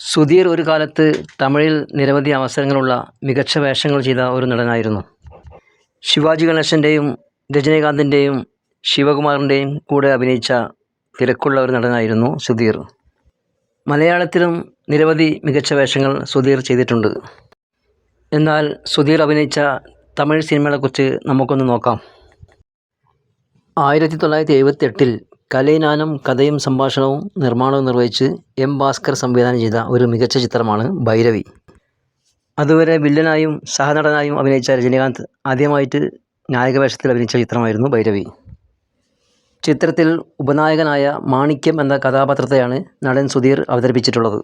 സുധീർ ഒരു കാലത്ത് തമിഴിൽ നിരവധി അവസരങ്ങളുള്ള മികച്ച വേഷങ്ങൾ ചെയ്ത ഒരു നടനായിരുന്നു. ശിവാജി ഗണേശൻ്റെയും രജനീകാന്തിൻ്റെയും ശിവകുമാറിൻ്റെയും കൂടെ അഭിനയിച്ച തിരക്കുള്ള ഒരു നടനായിരുന്നു സുധീർ. മലയാളത്തിലും നിരവധി മികച്ച വേഷങ്ങൾ സുധീർ ചെയ്തിട്ടുണ്ട്. എന്നാൽ സുധീർ അഭിനയിച്ച തമിഴ് സിനിമകളെക്കുറിച്ച് നമുക്കൊന്ന് നോക്കാം. 1978 കലൈനാനും കഥയും സംഭാഷണവും നിർമ്മാണവും നിർവഹിച്ച് എം. ഭാസ്കർ സംവിധാനം ചെയ്ത ഒരു മികച്ച ചിത്രമാണ് ഭൈരവി. അതുവരെ വില്ലനായും സഹനടനായും അഭിനയിച്ച രജനീകാന്ത് ആദ്യമായിട്ട് നായകവേഷത്തിൽ അഭിനയിച്ച ചിത്രമായിരുന്നു ഭൈരവി. ചിത്രത്തിൽ ഉപനായകനായ മാണിക്യം എന്ന കഥാപാത്രത്തെയാണ് നടൻ സുധീർ അവതരിപ്പിച്ചിട്ടുള്ളത്.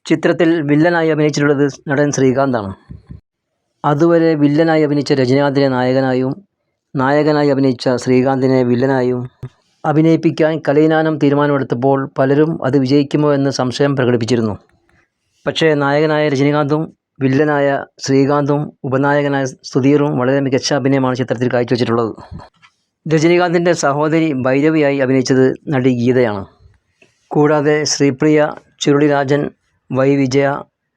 ചിത്രത്തിൽ വില്ലനായി അഭിനയിച്ചിട്ടുള്ളത് നടൻ ശ്രീകാന്താണ്. അതുവരെ വില്ലനായി അഭിനയിച്ച രജനീകാന്തിനെ നായകനായും നായകനായി അഭിനയിച്ച ശ്രീകാന്തിനെ വില്ലനായും അഭിനയിപ്പിക്കാൻ കലൈനാനം തീരുമാനമെടുത്തപ്പോൾ പലരും അത് വിജയിക്കുമോ എന്ന് സംശയം പ്രകടിപ്പിച്ചിരുന്നു. പക്ഷേ നായകനായ രജനീകാന്തും വില്ലനായ ശ്രീകാന്തും ഉപനായകനായ സുധീറും വളരെ മികച്ച അഭിനയമാണ് ചിത്രത്തിൽ കാഴ്ചവെച്ചിട്ടുള്ളത്. രജനീകാന്തിൻ്റെ സഹോദരി ഭൈരവിയായി അഭിനയിച്ചത് നടി ഗീതയാണ്. കൂടാതെ ശ്രീപ്രിയ, ചുരുളി രാജൻ, വൈ വിജയ,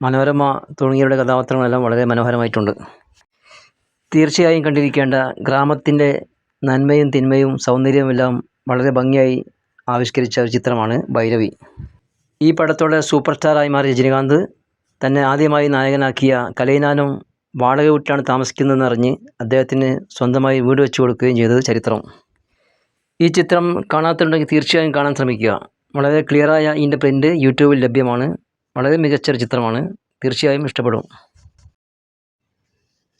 മനോരമ തുടങ്ങിയവരുടെ കഥാപാത്രങ്ങളെല്ലാം വളരെ മനോഹരമായിട്ടുണ്ട്. തീർച്ചയായും കണ്ടിരിക്കേണ്ട ഗ്രാമത്തിൻ്റെ നന്മയും തിന്മയും സൗന്ദര്യവുമെല്ലാം വളരെ ഭംഗിയായി ആവിഷ്കരിച്ച ഒരു ചിത്രമാണ് ഭൈരവി. ഈ പടത്തോടെ സൂപ്പർ സ്റ്റാറായി മാറിയ രജനീകാന്ത് തന്നെ ആദ്യമായി നായകനാക്കിയ കലൈനാനും വാടക വീട്ടിലാണ് താമസിക്കുന്നതെന്ന് അറിഞ്ഞ് അദ്ദേഹത്തിന് സ്വന്തമായി വീട് വെച്ച് കൊടുക്കുകയും ചെയ്തത് ചരിത്രം. ഈ ചിത്രം കാണാത്തുണ്ടെങ്കിൽ തീർച്ചയായും കാണാൻ ശ്രമിക്കുക. വളരെ ക്ലിയറായ ഇതിൻ്റെ പ്രിൻ്റ് യൂട്യൂബിൽ ലഭ്യമാണ്. വളരെ മികച്ചൊരു ചിത്രമാണ്. തീർച്ചയായും ഇഷ്ടപ്പെടും.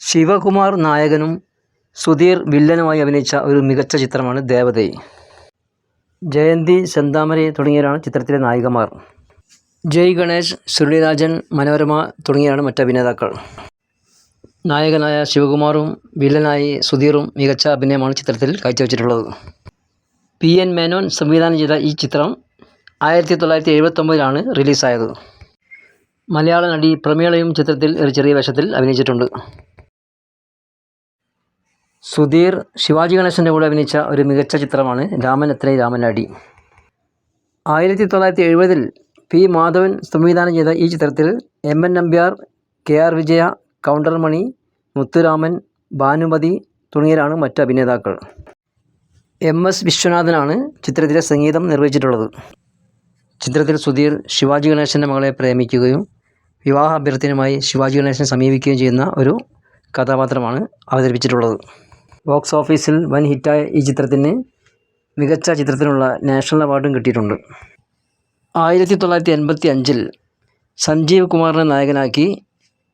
ശിവകുമാർ നായകനും സുധീർ വില്ലനുമായി അഭിനയിച്ച ഒരു മികച്ച ചിത്രമാണ് ദേവതൈ. ജയന്തി, സെന്താമര തുടങ്ങിയവരാണ് ചിത്രത്തിലെ നായികമാർ. ജയ് ഗണേഷ്, ചുരുളി രാജൻ, മനോരമ തുടങ്ങിയവരാണ് മറ്റ് അഭിനേതാക്കൾ. നായകനായ ശിവകുമാറും വില്ലനായി സുധീറും മികച്ച അഭിനയമാണ് ചിത്രത്തിൽ കാഴ്ചവെച്ചിട്ടുള്ളത്. PN മേനോൻ സംവിധാനം ചെയ്ത ഈ ചിത്രം 1979 റിലീസായത്. മലയാള നടി പ്രമീളയും ചിത്രത്തിൽ ഒരു ചെറിയ വേഷത്തിൽ അഭിനയിച്ചിട്ടുണ്ട്. സുധീർ ശിവാജി ഗണേശൻ്റെ കൂടെ അഭിനയിച്ച ഒരു മികച്ച ചിത്രമാണ് രാമൻ എത്രൈ രാമനാടി. 1970 P. മാധവൻ സംവിധാനം ചെയ്ത ഈ ചിത്രത്തിൽ MN നമ്പ്യാർ, KR വിജയ, കൗണ്ടർമണി, മുത്തുരാമൻ, ഭാനുമതി തുടങ്ങിയവരാണ് മറ്റ് അഭിനേതാക്കൾ. MS വിശ്വനാഥനാണ് ചിത്രത്തിലെ സംഗീതം നിർവഹിച്ചിട്ടുള്ളത്. ചിത്രത്തിൽ സുധീർ ശിവാജി ഗണേശൻ്റെ മകളെ പ്രേമിക്കുകയും വിവാഹ അഭ്യർത്ഥനയുമായി ശിവാജി ഗണേശനെ സമീപിക്കുകയും ചെയ്യുന്ന ഒരു കഥാപാത്രമാണ് അവതരിപ്പിച്ചിട്ടുള്ളത്. ബോക്സ് ഓഫീസിൽ വൻ ഹിറ്റായ ഈ ചിത്രത്തിന് മികച്ച ചിത്രത്തിനുള്ള നാഷണൽ അവാർഡും കിട്ടിയിട്ടുണ്ട്. 1985 സഞ്ജീവ് കുമാറിനെ നായകനാക്കി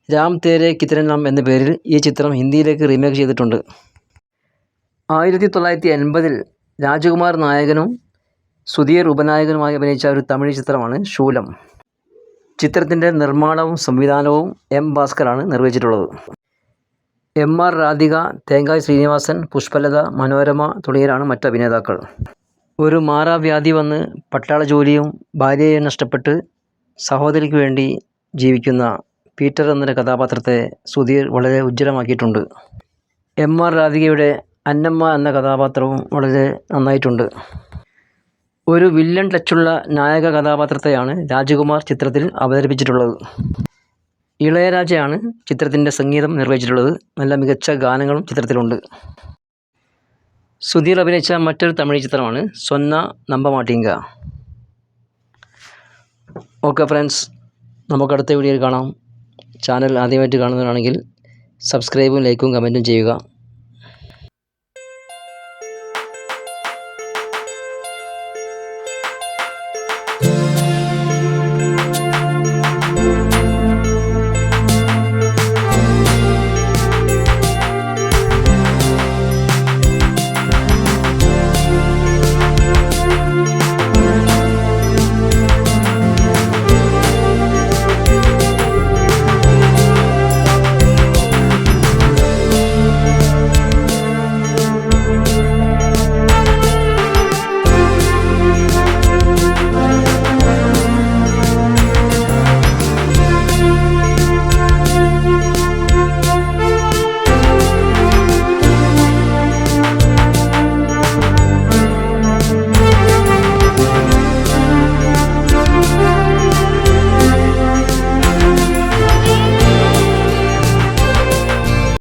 രാം തേരെ കിതനെ നാം എന്ന പേരിൽ ഈ ചിത്രം ഹിന്ദിയിലേക്ക് റീമേക്ക് ചെയ്തിട്ടുണ്ട്. 1980 രാജകുമാർ നായകനും സുധീർ ഉപനായകനുമായി അഭിനയിച്ച ഒരു തമിഴ് ചിത്രമാണ് ശൂലം. ചിത്രത്തിൻ്റെ നിർമ്മാണവും സംവിധാനവും M. ഭാസ്കറാണ് നിർവഹിച്ചിട്ടുള്ളത്. MR രാധിക, തേങ്കായ് ശ്രീനിവാസൻ, പുഷ്പലത, മനോരമ തുടങ്ങിയവരാണ് മറ്റ് അഭിനേതാക്കൾ. ഒരു മാറാവ്യാധി വന്ന് പട്ടാള ജോലിയും ഭാര്യയെ നഷ്ടപ്പെട്ട് സഹോദരിക്ക് വേണ്ടി ജീവിക്കുന്ന പീറ്റർ എന്ന കഥാപാത്രത്തെ സുധീർ വളരെ ഉജ്ജ്വലമാക്കിയിട്ടുണ്ട്. MR രാധികയുടെ അന്നമ്മ എന്ന കഥാപാത്രവും വളരെ നന്നായിട്ടുണ്ട്. ഒരു വില്ലൻ ടച്ചുള്ള നായക കഥാപാത്രത്തെയാണ് രാജകുമാർ ചിത്രത്തിൽ അവതരിപ്പിച്ചിട്ടുള്ളത്. ഇളയരാജയാണ് ചിത്രത്തിൻ്റെ സംഗീതം നിർവഹിച്ചിട്ടുള്ളത്. നല്ല മികച്ച ഗാനങ്ങളും ചിത്രത്തിലുണ്ട്. സുധീർ അഭിനയിച്ച മറ്റൊരു തമിഴ് ചിത്രമാണ് സൊന്ന നമ്പമാട്ടീങ്ക. ഓക്കെ ഫ്രണ്ട്സ്, നമുക്ക് അടുത്ത വീഡിയോയിൽ കാണാം. ചാനൽ ആദ്യമായിട്ട് കാണുന്നവരാണെങ്കിൽ സബ്സ്ക്രൈബും ലൈക്കും കമൻറ്റും ചെയ്യുക.